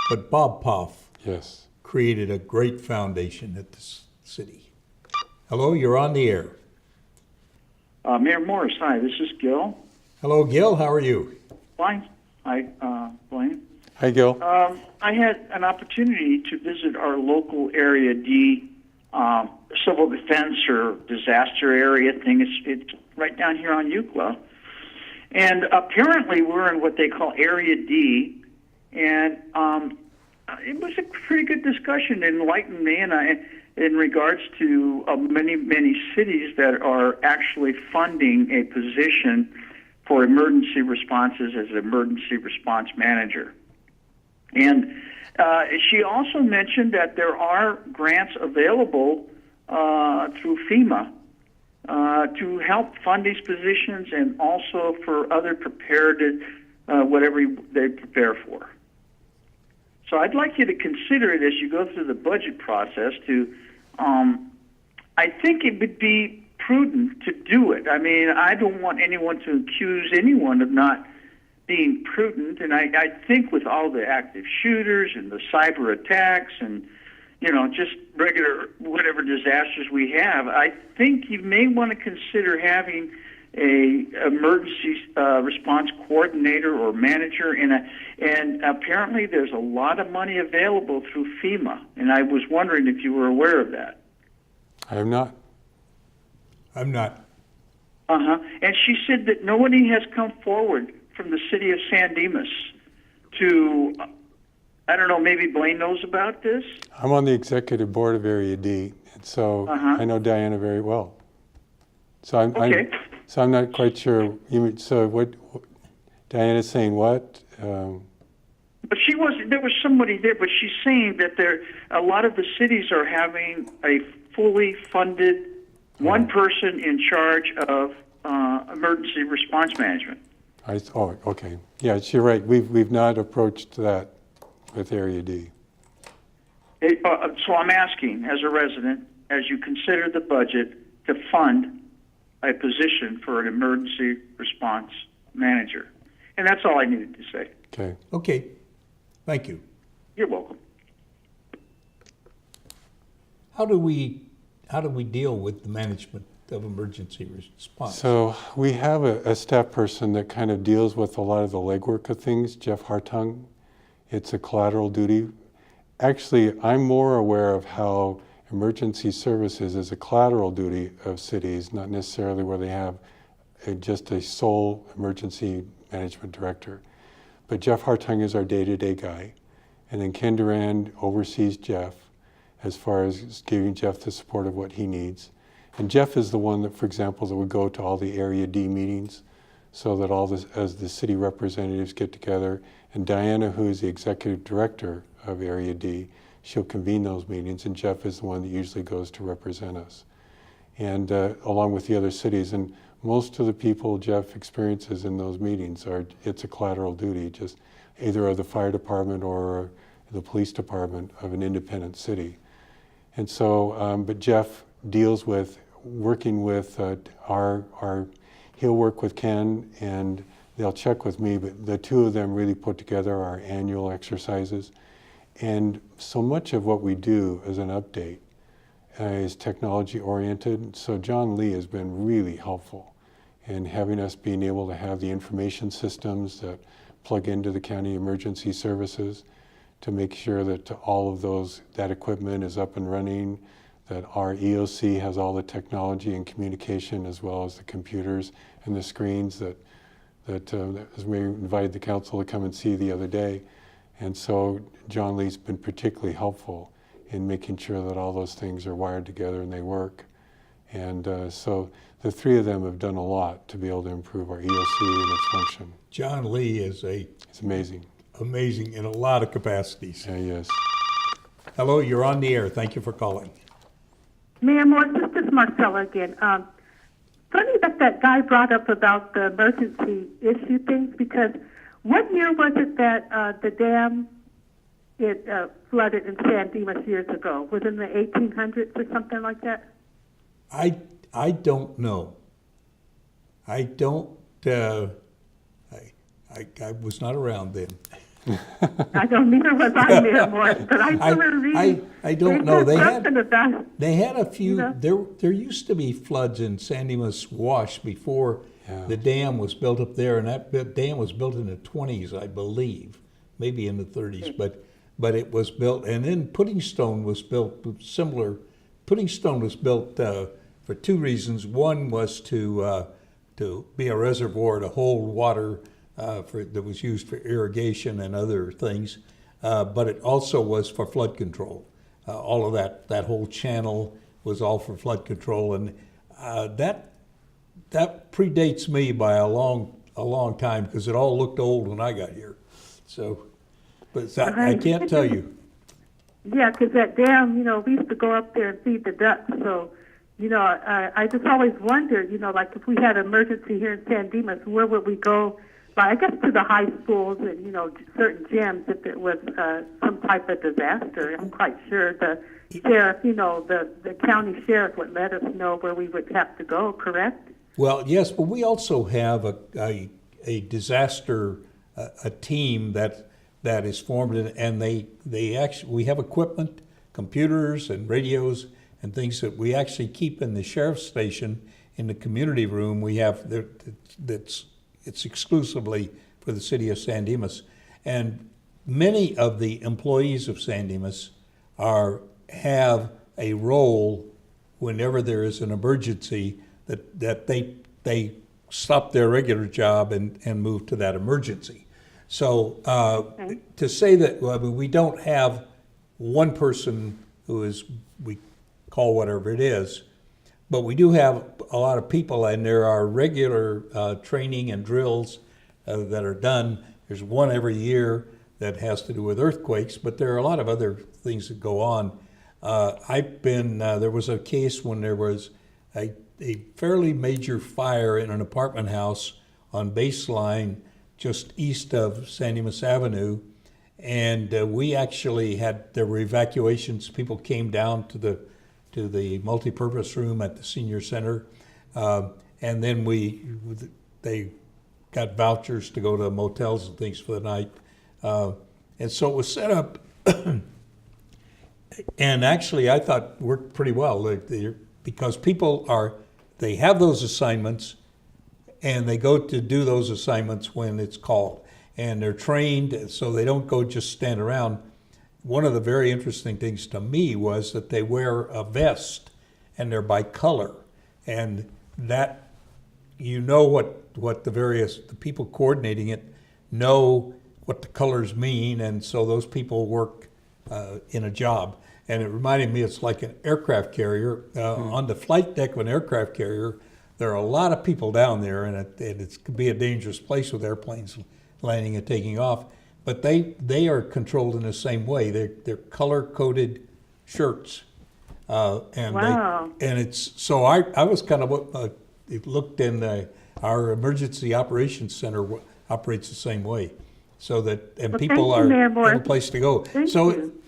S1: But Bob Poff
S2: Yes.
S1: created a great foundation at this city. Hello, you're on the air.
S5: Mayor Morris, hi, this is Gil.
S1: Hello, Gil, how are you?
S5: Fine. Hi, Blaine.
S2: Hi, Gil.
S5: I had an opportunity to visit our local Area D civil defense or disaster area thing. It's right down here on Euclid. And apparently we're in what they call Area D. And it was a pretty good discussion. It enlightened me in regards to many cities that are actually funding a position for emergency responses as an emergency response manager. And she also mentioned that there are grants available through FEMA to help fund these positions and also for other prepared, whatever they prepare for. So I'd like you to consider it as you go through the budget process to, I think it would be prudent to do it. I mean, I don't want anyone to accuse anyone of not being prudent, and I think with all the active shooters and the cyber attacks and, you know, just regular whatever disasters we have, I think you may want to consider having a emergency response coordinator or manager, and apparently there's a lot of money available through FEMA, and I was wondering if you were aware of that.
S2: I am not.
S1: I'm not.
S5: And she said that nobody has come forward from the city of San Dimas to, I don't know, maybe Blaine knows about this?
S2: I'm on the executive board of Area D, and so I know Diana very well. So I'm not quite sure. So what Diana's saying? What?
S5: But she wasn't. There was somebody there, but she's saying that a lot of the cities are having a fully funded one person in charge of emergency response management.
S2: Okay. Yeah, you're right. We've not approached that with Area D.
S5: So I'm asking, as a resident, as you consider the budget to fund a position for an emergency response manager, and that's all I needed to say.
S2: Okay.
S1: Okay, thank you.
S5: You're welcome.
S1: How do we deal with the management of emergency response?
S2: So we have a staff person that kind of deals with a lot of the legwork of things, Jeff Hartung. It's a collateral duty. Actually, I'm more aware of how emergency services is a collateral duty of cities, not necessarily where they have just a sole emergency management director. But Jeff Hartung is our day-to-day guy. And then Ken Durand oversees Jeff as far as giving Jeff the support of what he needs. And Jeff is the one that, for example, that would go to all the Area D meetings so that as the city representatives get together, and Diana, who is the executive director of Area D, she'll convene those meetings, and Jeff is the one that usually goes to represent us. And along with the other cities, and most of the people Jeff experiences in those meetings it's a collateral duty, just either of the fire department or the police department of an independent city. And so, but Jeff deals with working with he'll work with Ken and they'll check with me, but the two of them really put together our annual exercises. And so much of what we do as an update is technology oriented. So John Lee has been really helpful and having us being able to have the information systems that plug into the county emergency services to make sure that all of that equipment is up and running, that our EOC has all the technology and communication as well as the computers and the screens that as we invited the council to come and see the other day. And so John Lee's been particularly helpful in making sure that all those things are wired together and they work. And so the three of them have done a lot to be able to improve our EOC and its function.
S1: John Lee is
S2: It's amazing.
S1: amazing in a lot of capacities.
S2: Yeah, yes.
S1: Hello, you're on the air. Thank you for calling.
S3: Mayor Morris, this is Marcella again. Funny that guy brought up about the emergency issue things, because what year was it that the dam flooded in San Dimas years ago? Was it in the 1800s or something like that?
S1: I don't know. I don't. I was not around then.
S3: I don't, neither was I, Mayor Morris, but I remember reading.
S1: I don't know. They
S3: something about.
S1: They had a few.
S3: You know?
S1: There used to be floods in San Dimas Wash before the dam was built up there, and that dam was built in the 20s, I believe, maybe in the 30s, but it was built, and then Pudding Stone was built similar. Pudding Stone was built for two reasons. One was to be a reservoir to hold water that was used for irrigation and other things, but it also was for flood control. All of that whole channel was all for flood control, and that predates me by a long time, because it all looked old when I got here. So, but I can't tell you.
S3: Yeah, because that dam, we used to go up there and feed the ducks. So, I just always wondered, like if we had an emergency here in San Dimas, where would we go? I guess to the high schools and, certain gyms if it was some type of disaster. I'm quite sure the sheriff, the county sheriff would let us know where we would have to go, correct?
S1: Well, yes, but we also have a disaster a team that is formed, and they actually, we have equipment, computers and radios and things that we actually keep in the sheriff's station in the community room. We have it's exclusively for the city of San Dimas, and many of the employees of San Dimas have a role whenever there is an emergency that they stop their regular job and move to that emergency. So to say that we don't have one person who is, we call whatever it is, but we do have a lot of people, and there are regular training and drills that are done. There's one every year that has to do with earthquakes, but there are a lot of other things that go on. There was a case when there was a fairly major fire in an apartment house on Baseline just east of San Dimas Avenue, and we actually there were evacuations. People came down to the multipurpose room at the senior center, and then they got vouchers to go to motels and things for the night, and so it was set up, and actually I thought worked pretty well, because people they have those assignments, and they go to do those assignments when it's called, and they're trained so they don't go just stand around. One of the very interesting things to me was that they wear a vest, and they're by color, and that what the people coordinating it know what the colors mean, and so those people work in a job. And it reminded me, it's like an aircraft carrier. On the flight deck of an aircraft carrier, there are a lot of people down there, and it could be a dangerous place with airplanes landing and taking off. But they are controlled in the same way. They're color-coded shirts, and
S3: wow.
S1: So I was kind of it looked in our emergency operations center operates the same way, so that people have a place to go.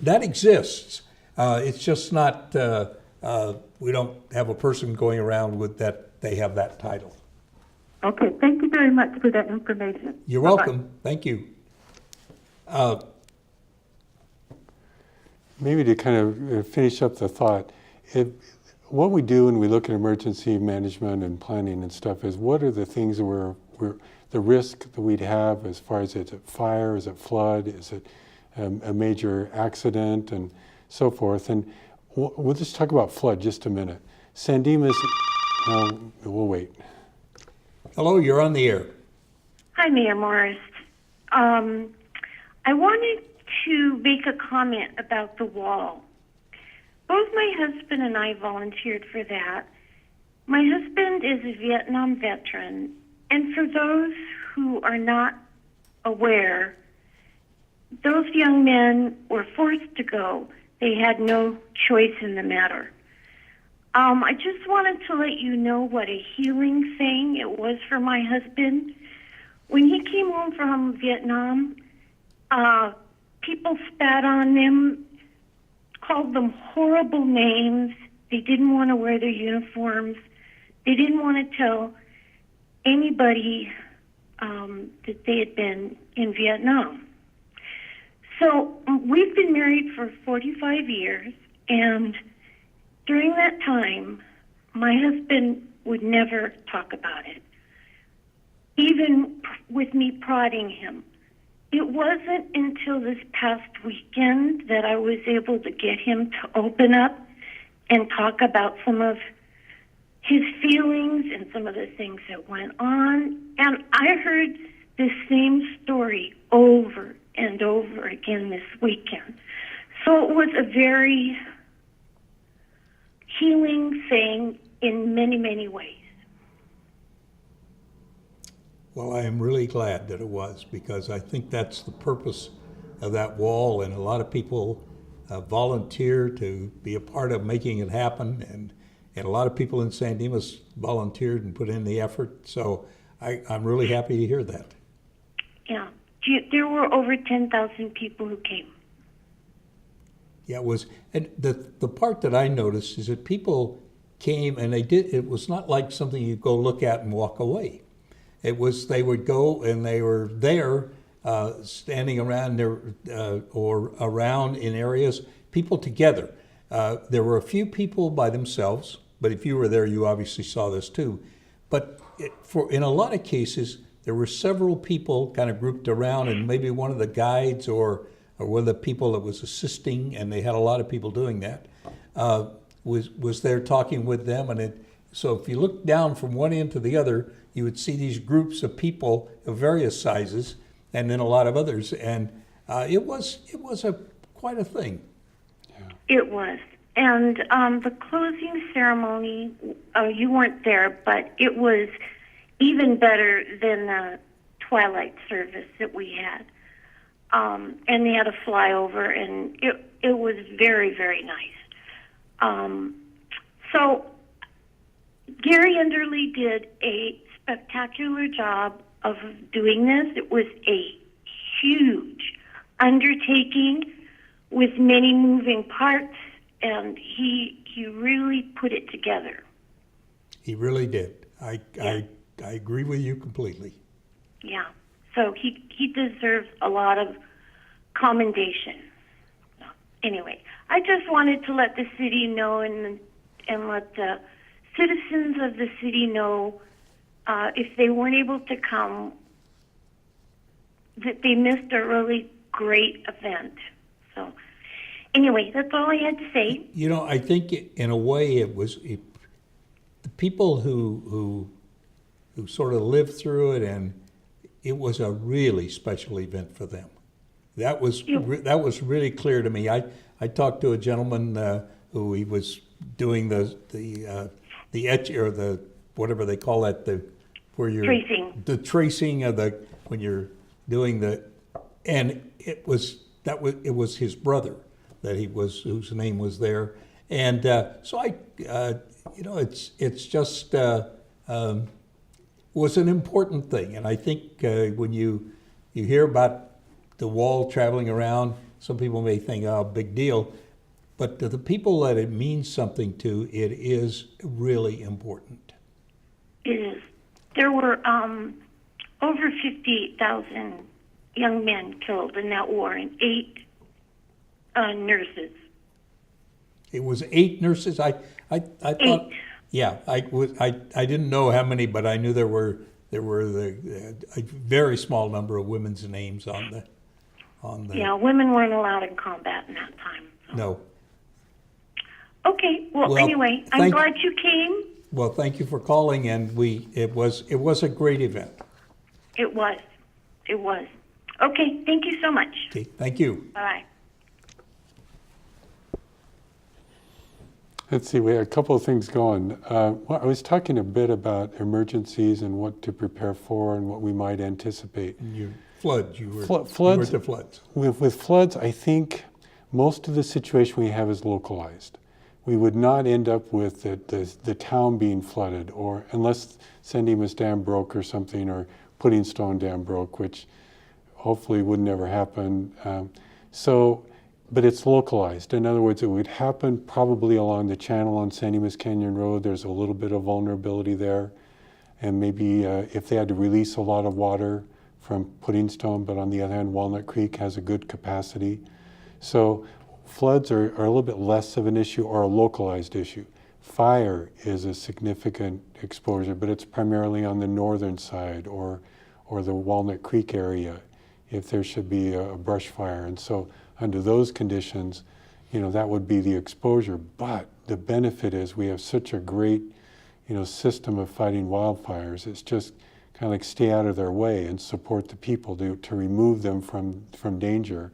S1: That exists. It's just not we don't have a person going around with that. They have that title.
S3: Okay, thank you very much for that information.
S1: You're welcome. Thank you.
S2: Maybe to kind of finish up the thought, what we do when we look at emergency management and planning and stuff is what are the things that we're the risk that we'd have as far as is it fire, is it flood, is it a major accident and so forth. And we'll just talk about flood just a minute. San Dimas, we'll wait.
S1: Hello, you're on the air.
S6: Hi, Mayor Morris. I wanted to make a comment about the wall. Both my husband and I volunteered for that. My husband is a Vietnam veteran, and for those who are not aware, those young men were forced to go. They had no choice in the matter. I just wanted to let you know what a healing thing it was for my husband. When he came home from Vietnam, people spat on them, called them horrible names. They didn't want to wear their uniforms. They didn't want to tell anybody that they had been in Vietnam. So we've been married for 45 years, and during that time, my husband would never talk about it, even with me prodding him. It wasn't until this past weekend that I was able to get him to open up and talk about some of his feelings and some of the things that went on. And I heard the same story over and over again this weekend. So it was a very healing thing in many, many ways.
S1: Well, I am really glad that it was, because I think that's the purpose of that wall, and a lot of people volunteer to be a part of making it happen, and a lot of people in San Dimas volunteered and put in the effort, so I'm really happy to hear that.
S6: Yeah, there were over 10,000 people who came.
S1: Yeah, it was, and the part that I noticed is that people came and it was not like something you go look at and walk away. It was, they would go and they were there standing around there or around in areas, people together. There were a few people by themselves, but if you were there, you obviously saw this too. But in a lot of cases, there were several people kind of grouped around, and maybe one of the guides or one of the people that was assisting, and they had a lot of people doing that, was there talking with them. And so if you look down from one end to the other, you would see these groups of people of various sizes, and then a lot of others, and it was quite a thing.
S2: Yeah.
S6: It was. And the closing ceremony, you weren't there, but it was even better than the twilight service that we had. And they had a flyover, and it was very, very nice. So Gary Enderly did a spectacular job of doing this. It was a huge undertaking with many moving parts, and he really put it together.
S1: He really did. I agree with you completely.
S6: Yeah. So he deserves a lot of commendation. Anyway, I just wanted to let the city know and let the citizens of the city know, if they weren't able to come, that they missed a really great event. So anyway, that's all I had to say.
S1: You know, I think in a way the people who sort of lived through it, and it was a really special event for them. That was really clear to me. I talked to a gentleman who he was doing the etch, or the whatever they call that, where you're
S6: Tracing.
S1: The tracing of when you're doing and it was his brother whose name was there, and so it's just was an important thing. And I think when you hear about the wall traveling around, some people may think, oh, big deal. But to the people that it means something to, it is really important.
S6: It is. There were over 58,000 young men killed in that war, and 8 nurses.
S1: It was 8 nurses. I I thought,
S6: 8.
S1: yeah, I didn't know how many, but I knew there were a very small number of women's names on the.
S6: Yeah, women weren't allowed in combat in that time. So.
S1: No.
S6: Okay. Well, anyway, I'm glad you came.
S1: Well, thank you for calling, and it was a great event.
S6: It was. It was. Okay. Thank you so much.
S1: Okay, thank you.
S6: Bye.
S2: Let's see, we had a couple of things going. Well, I was talking a bit about emergencies and what to prepare for and what we might anticipate.
S1: And floods, you were
S2: Floods.
S1: the floods.
S2: With floods, I think most of the situation we have is localized. We would not end up with the town being flooded, or unless San Dimas Dam broke or something, or Pudding Stone Dam broke, which hopefully would never happen. But it's localized. In other words, it would happen probably along the channel on San Dimas Canyon Road. There's a little bit of vulnerability there. And maybe if they had to release a lot of water from Pudding Stone, but on the other hand, Walnut Creek has a good capacity. So floods are a little bit less of an issue, or a localized issue. Fire is a significant exposure, but it's primarily on the northern side or the Walnut Creek area if there should be a brush fire. And so under those conditions, that would be the exposure. But the benefit is we have such a great, system of fighting wildfires. It's just kind of like stay out of their way and support the people to remove them from danger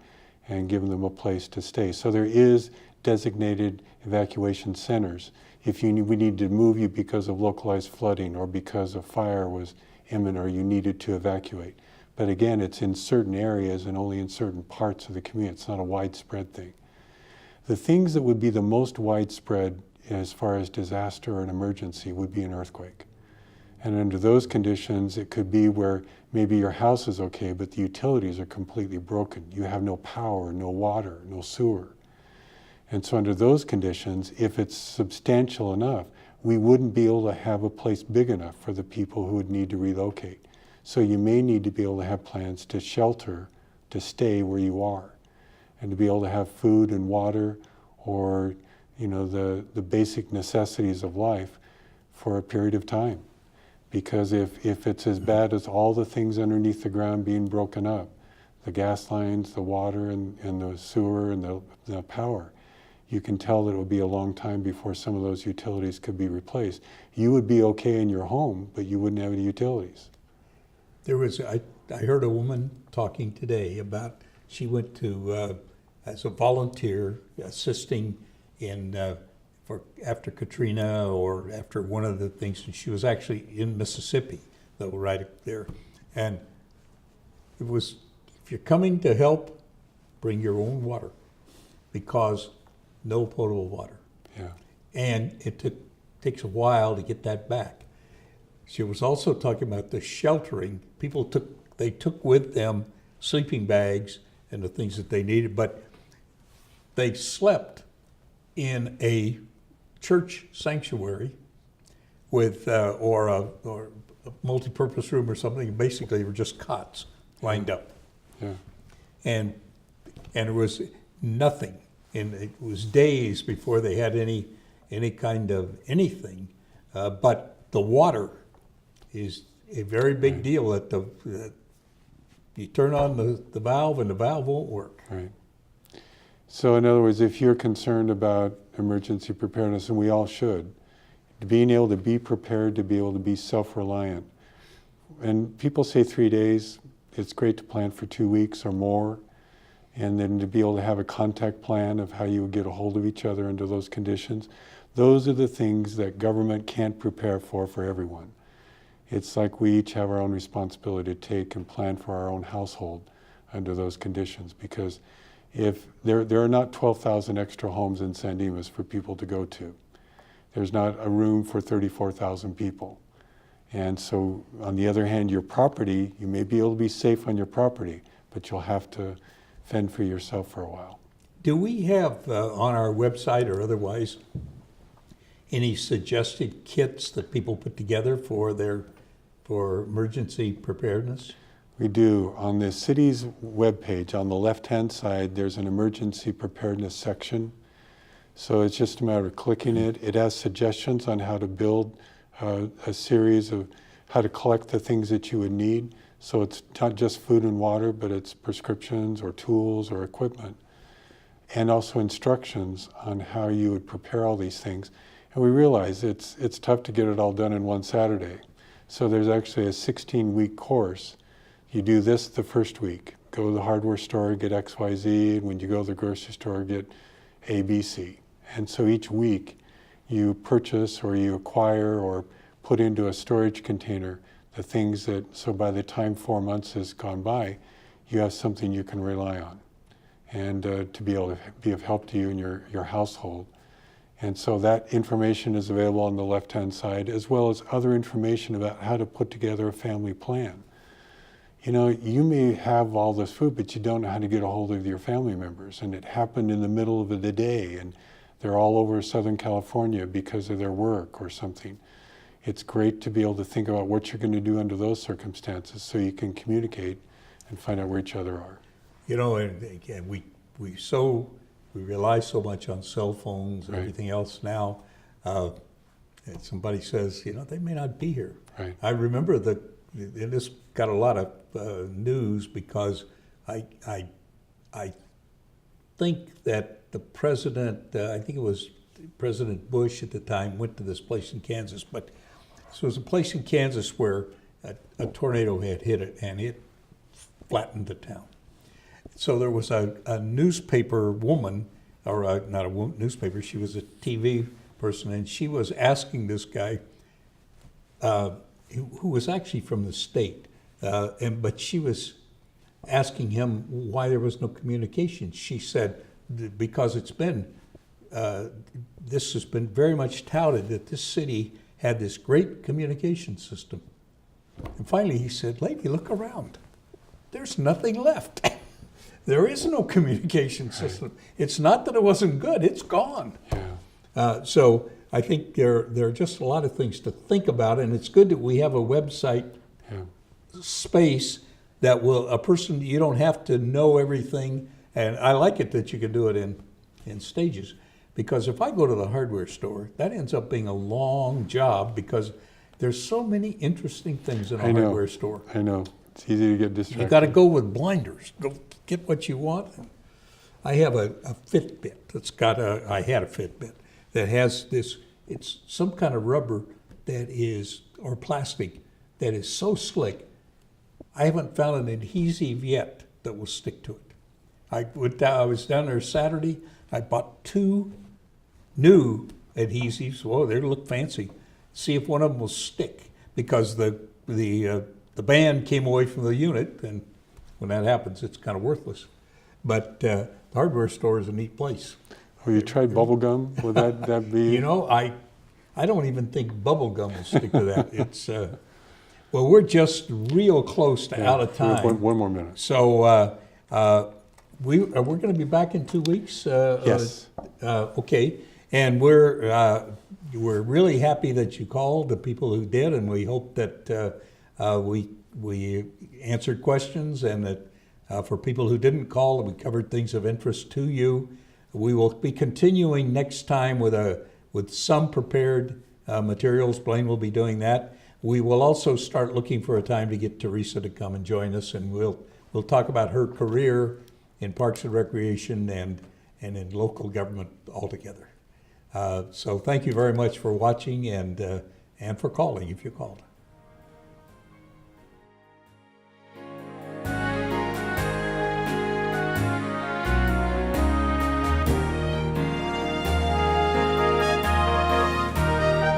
S2: and give them a place to stay. So there is designated evacuation centers. If we need to move you because of localized flooding or because a fire was imminent or you needed to evacuate. But again, it's in certain areas and only in certain parts of the community. It's not a widespread thing. The things that would be the most widespread as far as disaster or an emergency would be an earthquake. And under those conditions, it could be where maybe your house is okay, but the utilities are completely broken. You have no power, no water, no sewer. And so under those conditions, if it's substantial enough, we wouldn't be able to have a place big enough for the people who would need to relocate. So you may need to be able to have plans to shelter, to stay where you are, and to be able to have food and water, or the basic necessities of life for a period of time. Because if it's as bad as all the things underneath the ground being broken up, the gas lines, the water, and the sewer, and the power, you can tell that it would be a long time before some of those utilities could be replaced. You would be okay in your home, but you wouldn't have any utilities.
S1: I heard a woman talking today about, she went to, as a volunteer, assisting after Katrina or after one of the things, and she was actually in Mississippi, though, right up there. And it was, if you're coming to help, bring your own water, because no potable water.
S2: Yeah.
S1: And it takes a while to get that back. She was also talking about the sheltering. People took with them sleeping bags and the things that they needed, but they slept in a church sanctuary with or a multi-purpose room or something. Basically, they were just cots lined up.
S2: Yeah.
S1: And it was nothing. And it was days before they had any kind of anything. But the water is a very big deal. That you turn on the valve and the valve won't work.
S2: Right. So in other words, if you're concerned about emergency preparedness, and we all should, being able to be prepared, to be able to be self-reliant. And people say 3 days, it's great to plan for 2 weeks or more, and then to be able to have a contact plan of how you would get a hold of each other under those conditions. Those are the things that government can't prepare for everyone. It's like we each have our own responsibility to take and plan for our own household under those conditions, because if there are not 12,000 extra homes in San Dimas for people to go to. There's not a room for 34,000 people. And so on the other hand, your property, you may be able to be safe on your property, but you'll have to fend for yourself for a while.
S1: Do we have on our website or otherwise any suggested kits that people put together for emergency preparedness?
S2: We do. On the city's webpage, on the left-hand side, there's an emergency preparedness section. So it's just a matter of clicking it. It has suggestions on how to build a series of how to collect the things that you would need. So it's not just food and water, but it's prescriptions or tools or equipment. And also instructions on how you would prepare all these things. And we realize it's tough to get it all done in one Saturday. So there's actually a 16-week course. You do this the first week. Go to the hardware store, get XYZ, and when you go to the grocery store, get ABC. And so each week you purchase or you acquire or put into a storage container the things that, so by the time 4 months has gone by, you have something you can rely on and to be able to be of help to you and your household. And so that information is available on the left-hand side, as well as other information about how to put together a family plan. You know, you may have all this food, but you don't know how to get a hold of your family members. And it happened in the middle of the day, and they're all over Southern California because of their work or something. It's great to be able to think about what you're going to do under those circumstances so you can communicate and find out where each other are.
S1: You know, and again, we rely so much on cell phones and
S2: Right.
S1: everything else now. And somebody says, you know, they may not be here.
S2: Right.
S1: I remember and this got a lot of news because I think that the president, I think it was President Bush at the time, went to this place in Kansas. But so it was a place in Kansas where a tornado had hit it and it flattened the town. So there was a newspaper woman, or not a newspaper, she was a TV person, and she was asking this guy, who was actually from the state, but she was asking him why there was no communication. She said, because it's been, this has been very much touted that this city had this great communication system. And finally he said, lady, look around. There's nothing left. There is no communication system. It's not that it wasn't good, it's gone.
S2: Yeah.
S1: So I think there are just a lot of things to think about, and it's good that we have a website space that you don't have to know everything, and I like it that you can do it in stages, because if I go to the hardware store, that ends up being a long job because there's so many interesting things in a hardware store.
S2: I know. It's easy to get distracted.
S1: You got to go with blinders. Go get what you want. I have a Fitbit that's I had a Fitbit that has this, it's some kind of rubber that is, or plastic, that is so slick. I haven't found an adhesive yet that will stick to it. I was down there Saturday. I bought 2 new adhesives. Whoa, they look fancy. See if one of them will stick, because the band came away from the unit, and when that happens, it's kind of worthless. But the hardware store is a neat place.
S2: Have you tried bubble gum? Would that be?
S1: You know, I don't even think bubble gum will stick to that. It's well, we're just real close to out of time.
S2: One more minute.
S1: So we're going to be back in 2 weeks.
S2: Yes.
S1: Okay, and we're really happy that you called, the people who did, and we hope that we answered questions, and that for people who didn't call, we covered things of interest to you. We will be continuing next time with some prepared materials. Blaine will be doing that. We will also start looking for a time to get Teresa to come and join us, and we'll talk about her career in Parks and Recreation and in local government altogether. So thank you very much for watching and for calling if you called.